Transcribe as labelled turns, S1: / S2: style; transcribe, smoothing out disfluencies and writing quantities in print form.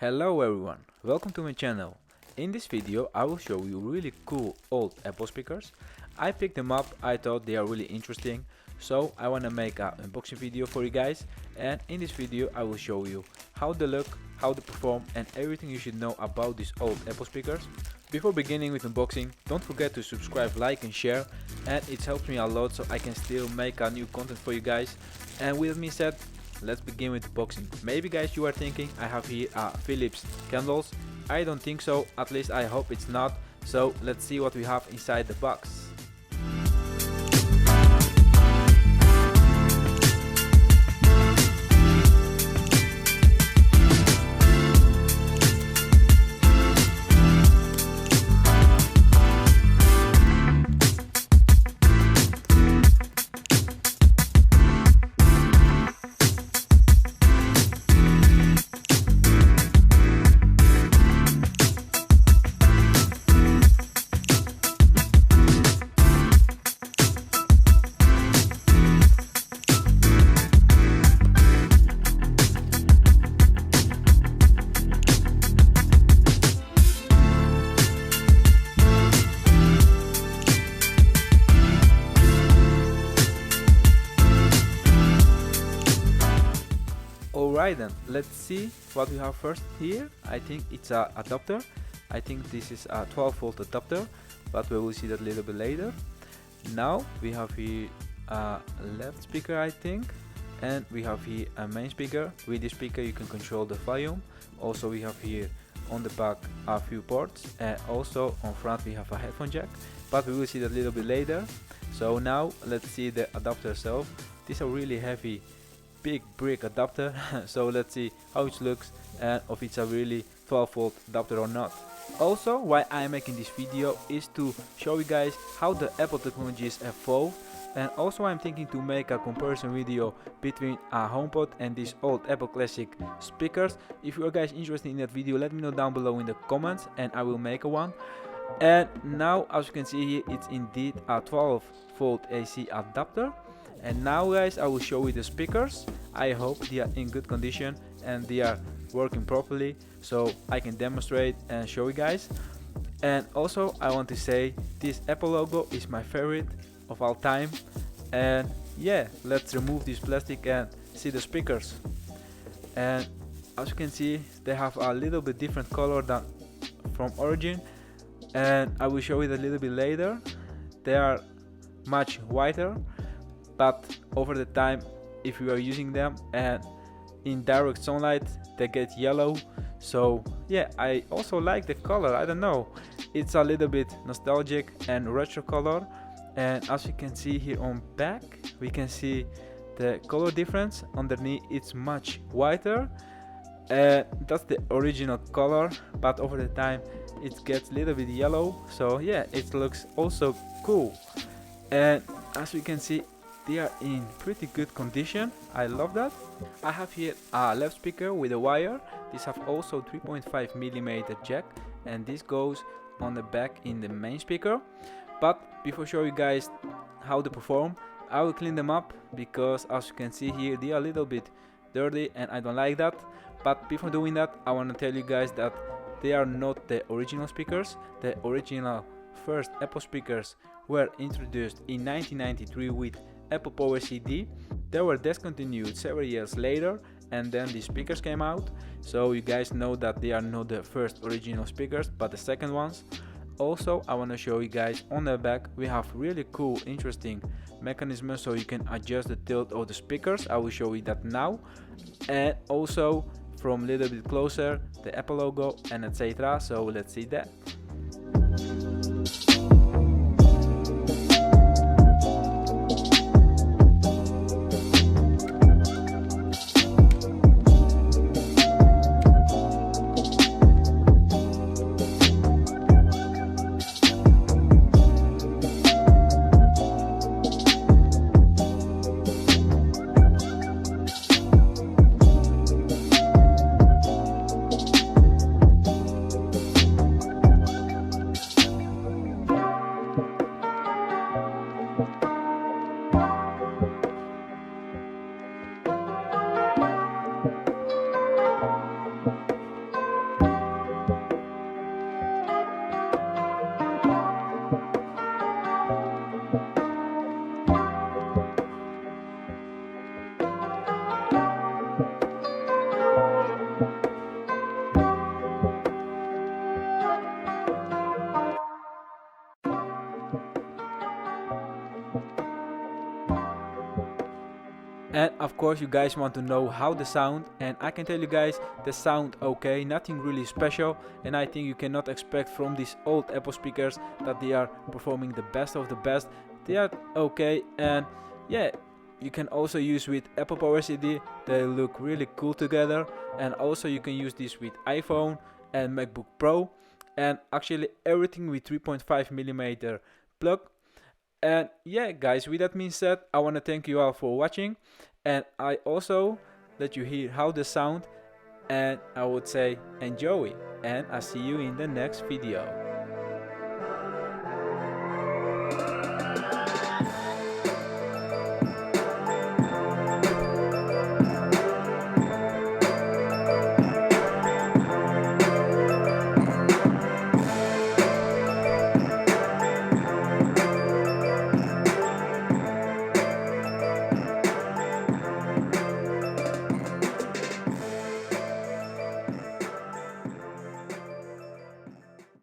S1: Hello everyone, welcome to my channel. In this video I will show you really cool old Apple speakers. I picked them up, I thought they are really interesting, so I wanna make an unboxing video for you guys, and in this video I will show you how they look, how they perform, and everything you should know about these old Apple speakers. Before beginning with unboxing, don't forget to subscribe, like and share, and it helps me a lot so I can still make a new content for you guys. And with me said, let's begin with unboxing. Maybe guys you are thinking I have here Philips candles. I don't think so, at least I hope it's not. So let's see what we have inside the box. Alright then, let's see what we have first here. I think it's a adapter. I think this is a 12-volt adapter, but we will see that a little bit later. Now we have here a left speaker, I think, and we have here a main speaker. With this speaker you can control the volume. Also we have here on the back a few ports, and also on front we have a headphone jack, but we will see that a little bit later. So now let's see the adapter itself. This is a really heavy big brick adapter, so let's see how it looks and if it's a really 12-volt adapter or not. Also, why I'm making this video is to show you guys how the Apple technologies evolve, and also I'm thinking to make a comparison video between a HomePod and these old Apple classic speakers. If you are guys interested in that video, let me know down below in the comments and I will make one. And now as you can see here, it's indeed a 12-volt AC adapter. And now guys I will show you the speakers. I hope they are in good condition and they are working properly, so I can demonstrate and show you guys. And also I want to say this Apple logo is my favorite of all time. And yeah, let's remove this plastic and see the speakers. And as you can see, they have a little bit different color than from origin, and I will show it a little bit later. They are much whiter, but over the time if you are using them and in direct sunlight they get yellow. So yeah, I also like the color. I don't know, it's a little bit nostalgic and retro color. And as you can see here on back, we can see the color difference. Underneath it's much whiter, and that's the original color, but over the time it gets a little bit yellow. So yeah, it looks also cool. And as we can see, they are in pretty good condition. I love that. I have here a left speaker with a wire. This have also 3.5mm jack, and this goes on the back in the main speaker. But before show you guys how they perform, I will clean them up because as you can see here they are a little bit dirty and I don't like that. But before doing that, I want to tell you guys that they are not the original speakers. The original first Apple speakers were introduced in 1993 with Apple PowerCD. They were discontinued several years later, and then the speakers came out. So you guys know that they are not the first original speakers, but the second ones. Also, I want to show you guys on the back we have really cool, interesting mechanisms so you can adjust the tilt of the speakers. I will show you that now. And also from a little bit closer the Apple logo and etc. So let's see that. And of course you guys want to know how the sound, and I can tell you guys the sound okay, nothing really special, and I think you cannot expect from these old Apple speakers that they are performing the best of the best. They are okay, and yeah, you can also use with Apple PowerCD, they look really cool together. And also you can use this with iPhone and MacBook Pro, and actually everything with 3.5mm plug. And yeah guys, with that being said, I want to thank you all for watching, and I also let you hear how the sound, and I would say enjoy, and I'll see you in the next video.